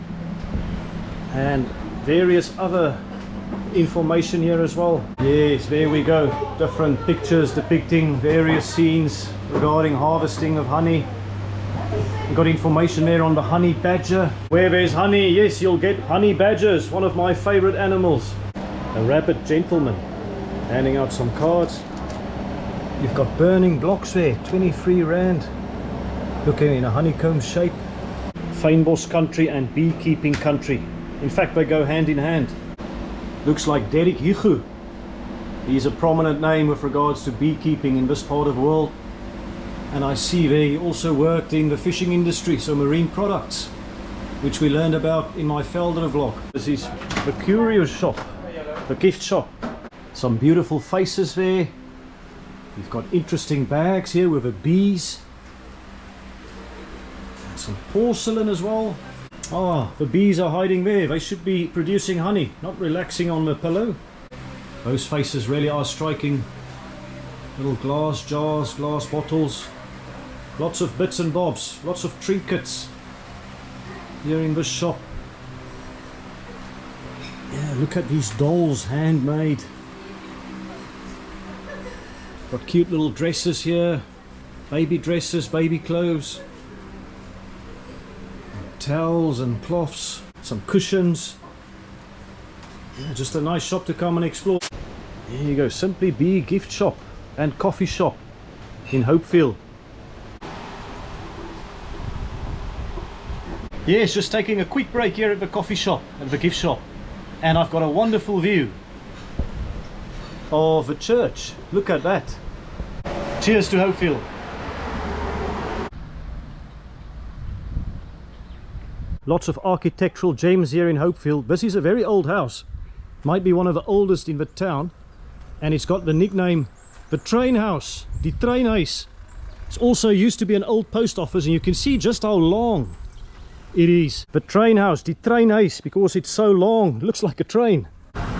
and various other information here as well. Yes, there we go. Different pictures depicting various scenes regarding harvesting of honey. We've got information there on the honey badger. Where there's honey, yes, you'll get honey badgers, one of my favorite animals. A rabbit gentleman handing out some cards. You've got burning blocks there, 23 rand. Looking in a honeycomb shape. Fynbos country and beekeeping country. In fact, they go hand in hand. Looks like Derek Hugo. He's a prominent name with regards to beekeeping in this part of the world. And I see they also worked in the fishing industry, so marine products, which we learned about in my Velder vlog. This is the curio shop, the gift shop. Some beautiful faces there. You've got interesting bags here with the bees. And some porcelain as well. Ah, the bees are hiding there. They should be producing honey, not relaxing on the pillow. Those faces really are striking. Little glass jars, glass bottles. Lots of bits and bobs, lots of trinkets here in this shop. Yeah, look at these dolls, handmade. Got cute little dresses here, baby dresses, baby clothes, towels and cloths, some cushions. Yeah, just a nice shop to come and explore. Here you go, Simply Bee gift shop and coffee shop in Hopefield. Yes, just taking a quick break here at the coffee shop, at the gift shop. And I've got a wonderful view of the church. Look at that. Cheers to Hopefield. Lots of architectural gems here in Hopefield. This is a very old house. Might be one of the oldest in the town. And it's got the nickname the train house, die treinhuis. It's also used to be an old post office, and you can see just how long it is. The train house, die treinhuis, because it's so long, it looks like a train.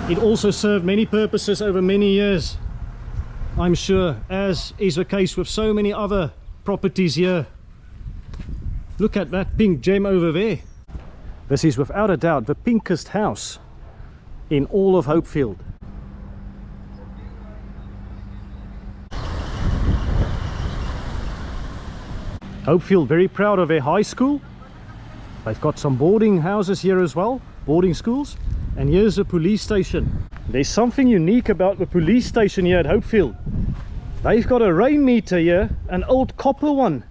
It also served many purposes over many years, I'm sure, as is the case with so many other properties here. Look at that pink gem over there. This is without a doubt the pinkest house in all of Hopefield. Hopefield very proud of their high school. They've got some boarding houses here as well, boarding schools. And here's a police station. There's something unique about the police station here at Hopefield. They've got a rain meter here, an old copper one,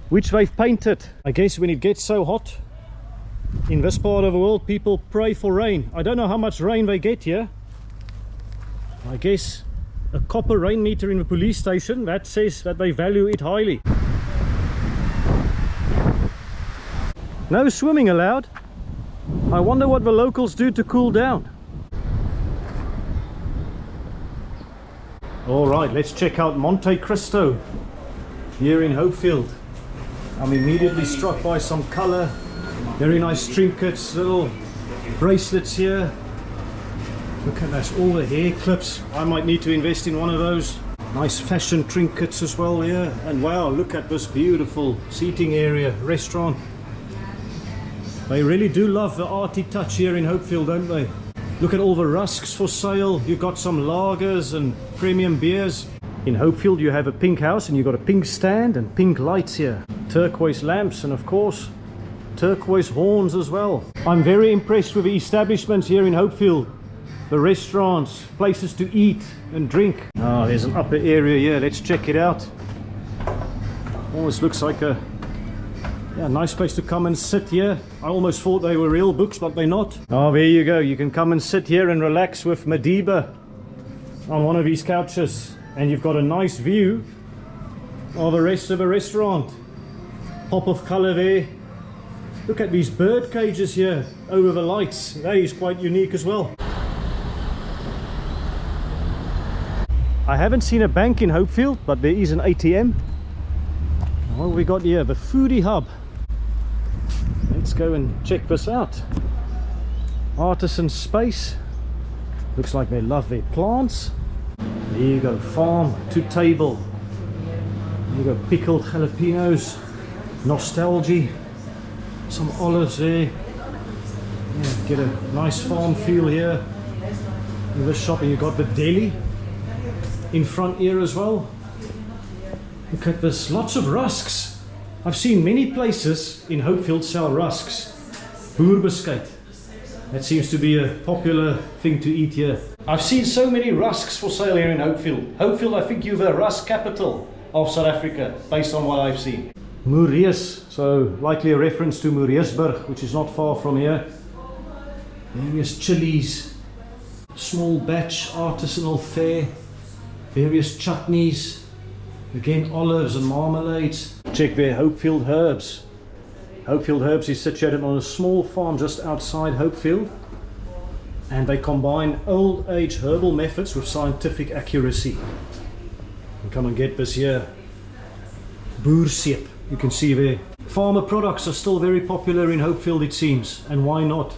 which they've painted. I guess when it gets so hot in this part of the world, people pray for rain. I don't know how much rain they get here. I guess a copper rain meter in the police station, that says that they value it highly. No swimming allowed. I wonder what the locals do to cool down. All right, let's check out Monte Cristo here in Hopefield. I'm immediately struck by some color. Very nice trinkets, little bracelets here. Look at that, all the hair clips. I might need to invest in one of those. Nice fashion trinkets as well here. And wow, look at this beautiful seating area, restaurant. They really do love the arty touch here in Hopefield, don't they? Look at all the rusks for sale. You've got some lagers and premium beers. In Hopefield you have a pink house and you've got a pink stand and pink lights here. Turquoise lamps and of course turquoise horns as well. I'm very impressed with the establishments here in Hopefield. The restaurants, places to eat and drink. Oh, there's an upper area here. Let's check it out. Almost looks like a nice place to come and sit here. I almost thought they were real books, but they're not. Oh, there you go. You can come and sit here and relax with Madiba on one of these couches. And you've got a nice view of the rest of the restaurant. Pop of color there. Look at these bird cages here over the lights. That is quite unique as well. I haven't seen a bank in Hopefield, but there is an ATM. What have we got here? The foodie hub. Let's go and check this out. Artisan space. Looks like they love their plants. There you go, farm to table. There you go, pickled jalapenos, nostalgia, some olives there. Yeah, get a nice farm feel here. In this shop, and you've got the deli in front here as well. Look at this, lots of rusks. I've seen many places in Hopefield sell rusks. Boerbeskuit. That seems to be a popular thing to eat here. I've seen so many rusks for sale here in Hopefield. Hopefield, I think you're the rusk capital of South Africa, based on what I've seen. Moereus, so likely a reference to Moereusburg, which is not far from here. Various chilies, small batch artisanal fare, various chutneys. Again, olives and marmalades. Check there, Hopefield Herbs. Hopefield Herbs is situated on a small farm just outside Hopefield. And they combine old age herbal methods with scientific accuracy. You can come and get this here. Boerseep, you can see there. Farmer products are still very popular in Hopefield, it seems. And why not?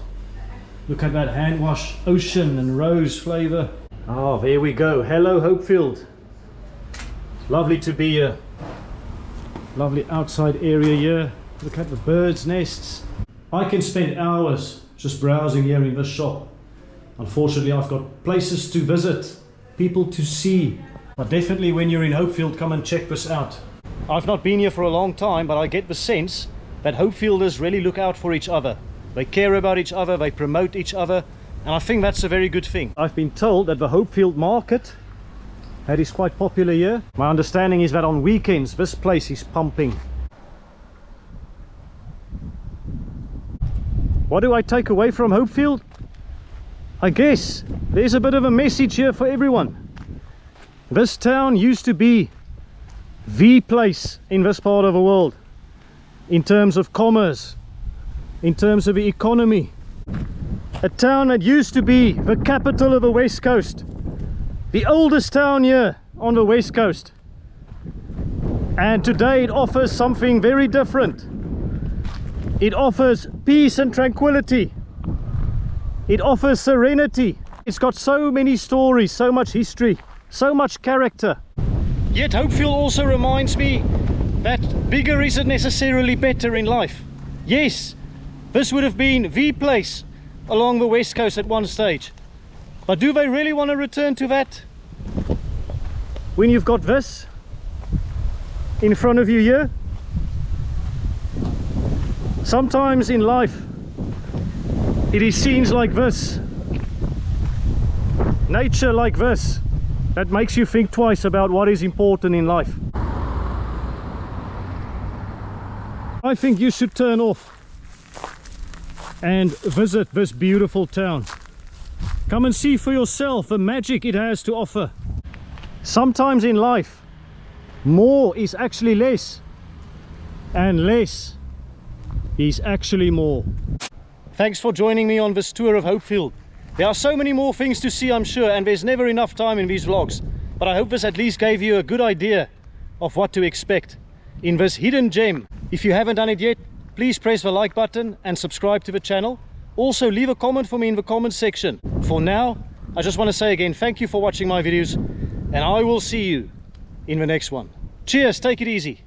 Look at that hand wash, ocean and rose flavor. Ah, there we go. Hello Hopefield. Lovely to be here. Lovely outside area here. Look at the birds' nests. I can spend hours just browsing here in this shop. Unfortunately, I've got places to visit, people to see. But definitely when you're in Hopefield, come and check this out. I've not been here for a long time, but I get the sense that Hopefielders really look out for each other. They care about each other, they promote each other, and I think that's a very good thing. I've been told that the Hopefield market, that is quite popular here. My understanding is that on weekends this place is pumping. What do I take away from Hopefield? I guess there's a bit of a message here for everyone. This town used to be the place in this part of the world in terms of commerce, in terms of the economy. A town that used to be the capital of the West Coast, the oldest town here on the West Coast, and today it offers something very different. It offers peace and tranquility. It offers serenity. It's got so many stories, so much history, so much character. Yet Hopefield also reminds me that bigger isn't necessarily better in life. Yes, this would have been the place along the West Coast at one stage. But do they really want to return to that? When you've got this in front of you here? Sometimes in life, it is scenes like this, nature like this, that makes you think twice about what is important in life. I think you should turn off and visit this beautiful town. Come and see for yourself the magic it has to offer. Sometimes in life, more is actually less, and less is actually more. Thanks for joining me on this tour of Hopefield. There are so many more things to see, I'm sure, and there's never enough time in these vlogs. But I hope this at least gave you a good idea of what to expect in this hidden gem. If you haven't done it yet, please press the like button and subscribe to the channel. Also, leave a comment for me in the comment section. For now, I just want to say again, thank you for watching my videos, and I will see you in the next one. Cheers, take it easy.